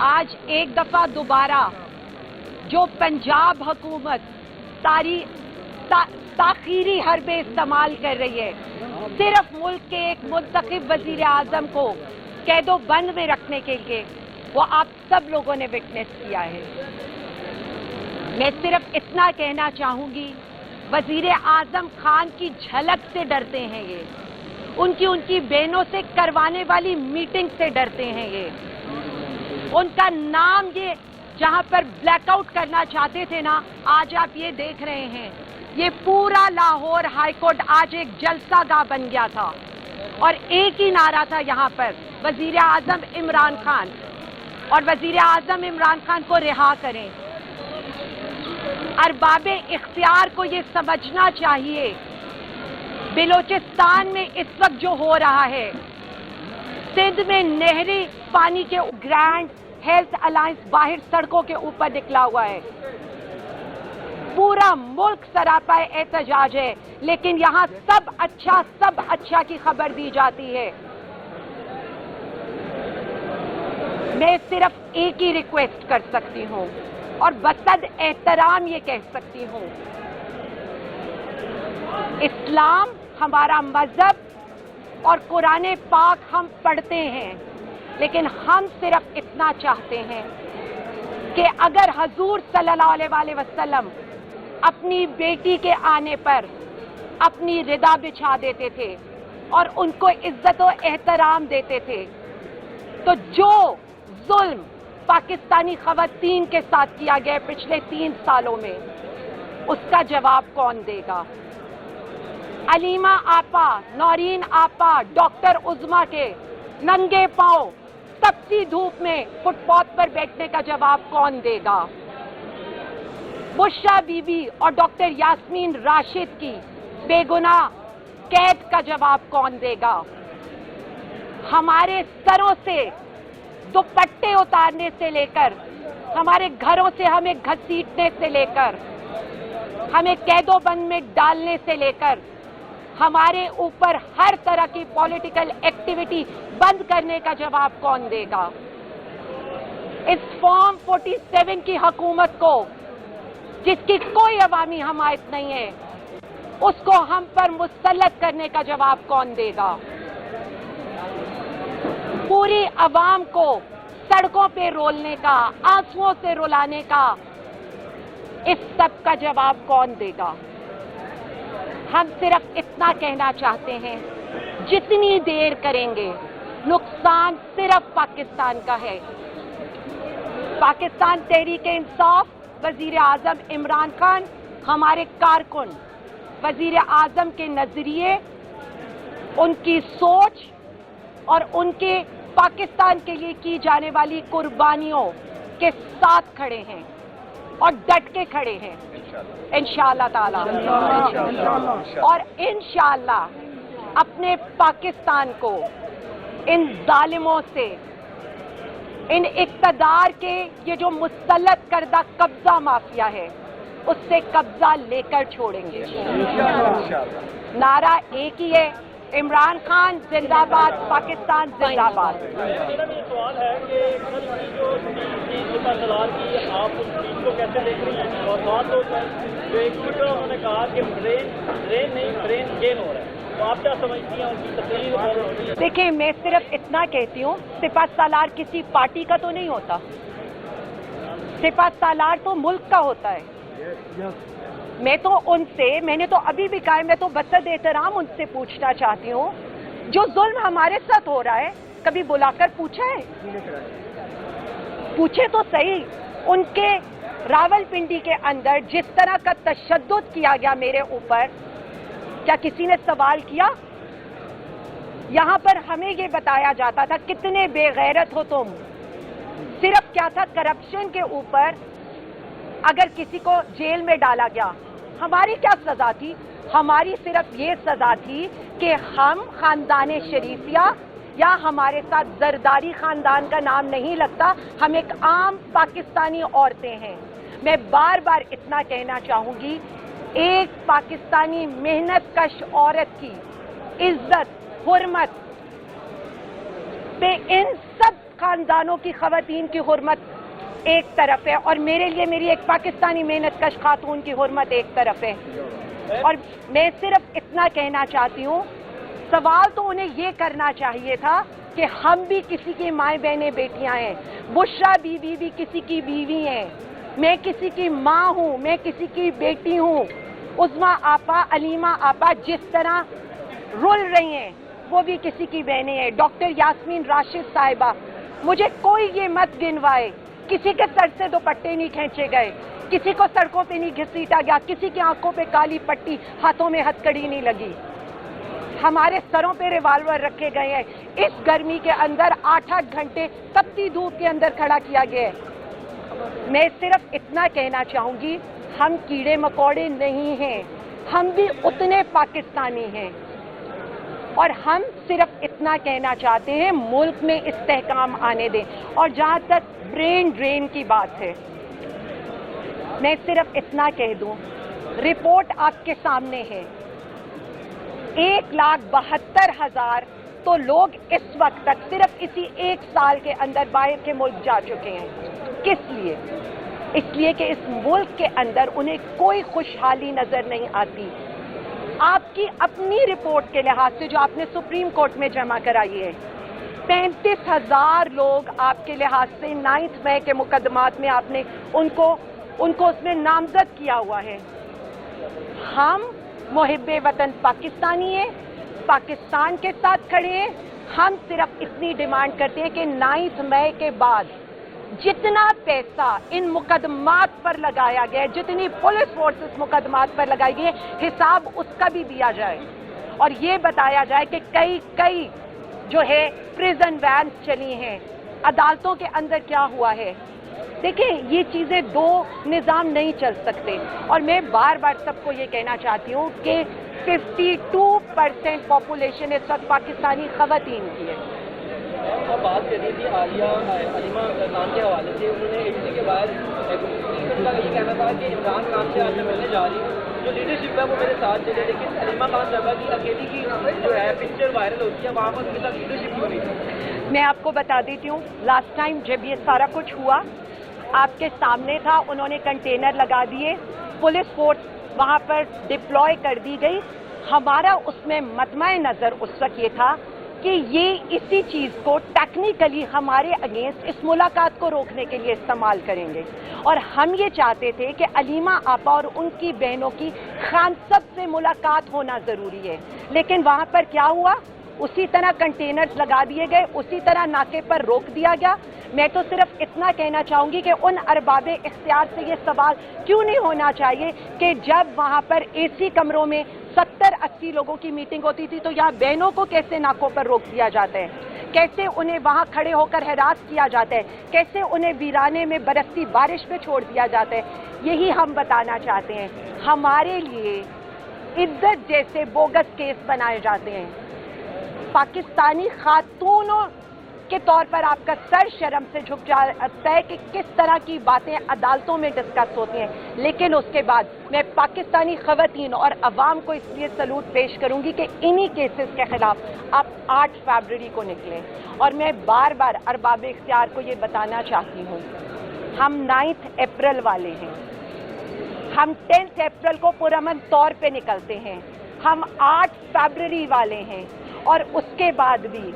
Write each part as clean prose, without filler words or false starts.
आज एक दफा दोबारा जो पंजाब हुकूमत ताखीरी हरबे इस्तेमाल कर रही है, सिर्फ मुल्क के एक मुंतखब वजीर आजम को कैदो बंद में रखने के लिए, वो आप सब लोगों ने विटनेस किया है। मैं सिर्फ इतना कहना चाहूंगी, वजीर आजम खान की झलक से डरते हैं ये, उनकी बहनों से करवाने वाली मीटिंग से डरते हैं ये, उनका नाम ये जहां पर ब्लैकआउट करना चाहते थे ना, आज आप ये देख रहे हैं, ये पूरा लाहौर हाईकोर्ट आज एक जलसागाह बन गया था और एक ही नारा था यहाँ पर, वजीर आजम इमरान खान, और वजीर आजम इमरान खान को रिहा करें। अरबाबे इख्तियार को ये समझना चाहिए, बलोचिस्तान में इस वक्त जो हो रहा है, सिंध में नहरी पानी के ग्रैंड हेल्थ अलायंस बाहर सड़कों के ऊपर निकला हुआ है, पूरा मुल्क सरापा एहतजाज है, लेकिन यहाँ सब अच्छा की खबर दी जाती है। मैं सिर्फ एक ही रिक्वेस्ट कर सकती हूँ और बसद एहतराम ये कह सकती हूँ, इस्लाम हमारा मजहब और कुरान पाक हम पढ़ते हैं, लेकिन हम सिर्फ इतना चाहते हैं कि अगर हजूर सल्लल्लाहु अलैहि वसल्लम अपनी बेटी के आने पर अपनी रिदा बिछा देते थे और उनको इज्जत और एहतराम देते थे, तो जो जुल्म पाकिस्तानी खवातीन के साथ किया गया पिछले 3 सालों में, उसका जवाब कौन देगा? अलीमा आपा, नौरीन आपा, डॉक्टर उज़्मा के नंगे पांव तपती धूप में फुटपाथ पर बैठने का जवाब कौन देगा? बुशरा बीबी और डॉक्टर यास्मीन राशिद की बेगुनाह कैद का जवाब कौन देगा? हमारे सरों से दुपट्टे उतारने से लेकर, हमारे घरों से हमें घसीटने से लेकर, हमें कैदोबंद में डालने से लेकर, हमारे ऊपर हर तरह की पॉलिटिकल एक्टिविटी बंद करने का जवाब कौन देगा? इस फॉर्म 47 की हुकूमत को, जिसकी कोई अवामी हमायत नहीं है, उसको हम पर मुसल्लत करने का जवाब कौन देगा? पूरी अवाम को सड़कों पे रोलने का, आंसुओं से रुलाने का, इस सब का जवाब कौन देगा? हम सिर्फ इतना कहना चाहते हैं, जितनी देर करेंगे नुकसान सिर्फ पाकिस्तान का है। पाकिस्तान तहरीक-ए-इंसाफ, वजीर आजम इमरान खान, हमारे कारकुन, वजीर आजम के नजरिए, उनकी सोच और उनके पाकिस्तान के लिए की जाने वाली कुर्बानियों के साथ खड़े हैं और डट के खड़े हैं इंशाअल्लाह ताला, और इंशाअल्लाह अपने पाकिस्तान को इन जालिमों से, इन इक़्तिदार के ये जो मुसल्लत करदा कब्जा माफिया है, उससे कब्जा लेकर छोड़ेंगे। नारा एक ही है, इमरान खान जिंदाबाद, पाकिस्तान जिंदाबाद। मेरा भी सवाल है कि कल की जो सलार की आप उस चीज को कैसे देख रही हैं, और खासतौर पर जो एक ट्विटर उन्होंने कहा कि ब्रेन गेन हो रहा है, तो आप क्या समझती हैं उनकी तकरीर? देखिए, मैं सिर्फ इतना कहती हूँ, सिपह सालार किसी पार्टी का तो नहीं होता, सिपह सालार तो मुल्क का होता है। मैं तो उनसे, मैंने तो अभी भी कहा है, मैं तो बसद एहतराम उनसे पूछना चाहती हूँ, जो जुल्म हमारे साथ हो रहा है, कभी बुलाकर पूछा है? पूछे तो सही। उनके रावलपिंडी के अंदर जिस तरह का तशद्दुद किया गया मेरे ऊपर, क्या किसी ने सवाल किया? यहाँ पर हमें ये बताया जाता था कितने बेगैरत हो तुम। सिर्फ क्या था, करप्शन के ऊपर अगर किसी को जेल में डाला गया, हमारी क्या सजा थी? हमारी सिर्फ ये सजा थी कि हम खानदान शरीफिया या हमारे साथ जरदारी खानदान का नाम नहीं लगता, हम एक आम पाकिस्तानी औरतें हैं। मैं बार बार इतना कहना चाहूंगी, एक पाकिस्तानी मेहनत कश औरत की इज्जत, हुर्मत पे इन सब खानदानों की ख़वातीन की हुर्मत एक तरफ है और मेरे लिए मेरी एक पाकिस्तानी मेहनत कश खातून की हुर्मत एक तरफ है। और मैं सिर्फ इतना कहना चाहती हूँ, सवाल तो उन्हें ये करना चाहिए था कि हम भी किसी की माएँ बहनें बेटियाँ हैं, बुशरा बीवी भी किसी की बीवी हैं, मैं किसी की माँ हूँ, मैं किसी की बेटी हूँ। उज़्मा आपा, अलीमा आपा जिस तरह रुल रही हैं वो भी किसी की बहनें हैं। डॉक्टर यास्मीन राशिद साहिबा, मुझे कोई ये मत गिनवाए, किसी के सर से दुपट्टे नहीं खींचे गए, किसी को सड़कों पे नहीं घसीटा गया, किसी की आंखों पे काली पट्टी, हाथों में हथकड़ी नहीं लगी, हमारे सरों पे रिवाल्वर रखे गए हैं, इस गर्मी के अंदर 8-8 घंटे तपती धूप के अंदर खड़ा किया गया है। मैं सिर्फ इतना कहना चाहूंगी, हम कीड़े मकोड़े नहीं हैं, हम भी उतने पाकिस्तानी हैं और हम सिर्फ इतना कहना चाहते हैं मुल्क में इस्तेहकाम आने दें। और जहां तक ब्रेन ड्रेन की बात है, मैं सिर्फ इतना कह दूं, रिपोर्ट आपके सामने है, 1,72,000 तो लोग इस वक्त तक सिर्फ इसी एक साल के अंदर बाहर के मुल्क जा चुके हैं। किस लिए? इसलिए कि इस मुल्क के अंदर उन्हें कोई खुशहाली नजर नहीं आती। आपकी अपनी रिपोर्ट के लिहाज से जो आपने सुप्रीम कोर्ट में जमा कराई है, 35,000 लोग आपके लिहाज से 9 मई के मुकदमात में आपने उनको उसमें नामजद किया हुआ है। हम मुहिब्बे वतन पाकिस्तानी हैं, पाकिस्तान के साथ खड़े हैं। हम सिर्फ इतनी डिमांड करते हैं कि 9 मई के बाद जितना पैसा इन मुकदमात पर लगाया गया, जितनी पुलिस फोर्सेस मुकदमात पर लगाई गई, हिसाब उसका भी दिया जाए और ये बताया जाए कि कई जो है प्रिजन वैन चली हैं, अदालतों के अंदर क्या हुआ है। देखिए, ये चीजें दो निज़ाम नहीं चल सकते और मैं बार बार सबको ये कहना चाहती हूँ कि 52% पॉपुलेशन इस वक्त पाकिस्तानी ख़वातीन की है। अब बात कर रही थी अलीमा खान के हवाले से, उन्होंने इसी के बाद उनका ये कहना था कि इमरान खान से आज मैं मिलने जा रही हूँ, जो लीडरशिप है वो मेरे साथ चले, लेकिन अलीमा खान साहबा की अकेली की जो है पिक्चर वायरल होती है, वहाँ पर उनके साथ लीडरशिप क्यों नहीं? मैं आपको बता देती हूँ, लास्ट टाइम जब ये सारा कुछ हुआ आपके सामने था, उन्होंने कंटेनर लगा दिए, पुलिस फोर्स वहाँ पर डिप्लॉय कर दी गई। हमारा उसमें मद्दे नज़र उस वक्त ये था कि ये इसी चीज़ को टेक्निकली हमारे अगेंस्ट इस मुलाकात को रोकने के लिए इस्तेमाल करेंगे और हम ये चाहते थे कि अलीमा आपा और उनकी बहनों की खान साहब से मुलाकात होना ज़रूरी है। लेकिन वहाँ पर क्या हुआ, उसी तरह कंटेनर्स लगा दिए गए, उसी तरह नाके पर रोक दिया गया। मैं तो सिर्फ इतना कहना चाहूँगी कि उन अरबाब इख्तियार से ये सवाल क्यों नहीं होना चाहिए कि जब वहाँ पर एसी कमरों में 70-80 लोगों की मीटिंग होती थी तो यहाँ बहनों को कैसे नाकों पर रोक दिया जाता है, कैसे उन्हें वहाँ खड़े होकर हैरास किया जाता है, कैसे उन्हें वीराने में बरसती बारिश में छोड़ दिया जाता है। यही हम बताना चाहते हैं। हमारे लिए इज्जत जैसे बोगस केस बनाए जाते हैं। पाकिस्तानी खातूनों के तौर पर आपका सर शर्म से झुक जाता है कि किस तरह की बातें अदालतों में डिस्कस होती हैं, लेकिन उसके बाद मैं पाकिस्तानी ख़वातीन और अवाम को इसलिए सलूट पेश करूंगी कि इन्हीं केसेस के खिलाफ आप 8 फरवरी को निकलें। और मैं बार बार अरबाब इख्तियार को ये बताना चाहती हूँ, हम 9 अप्रैल वाले हैं, हम 10 अप्रैल को पुरअमन तौर पे निकलते हैं, हम 8 फरवरी वाले हैं और उसके बाद भी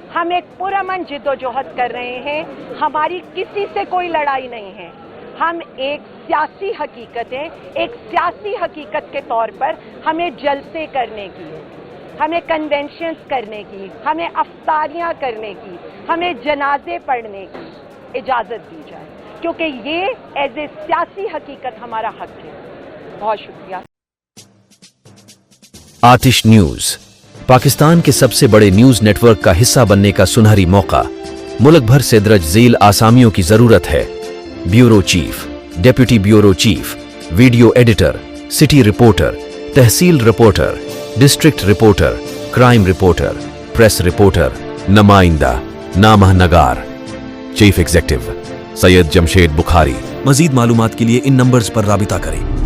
हम एक पुरअमन जिद्दोजहद कर रहे हैं। हमारी किसी से कोई लड़ाई नहीं है, हम एक सियासी हकीकत है, एक सियासी हकीकत के तौर पर हमें जलसे करने की, हमें कन्वेंशंस करने की, हमें अफ्तारियां करने की, हमें जनाजे पढ़ने की इजाज़त दी जाए, क्योंकि ये एज ए सियासी हकीकत हमारा हक है। बहुत शुक्रिया। आतिश न्यूज पाकिस्तान के सबसे बड़े न्यूज नेटवर्क का हिस्सा बनने का सुनहरी मौका। मुल्क भर से दर्ज झील आसामियों की जरूरत है। Bureau chief, deputy bureau chief, video editor, city reporter, tehsil reporter, district reporter, crime reporter, press reporter, नुमाइंदा, नामह नगार। Chief executive Syed Jamshed Bukhari. मजीद मालूमात के लिए इन नंबर्स पर राबिता करें।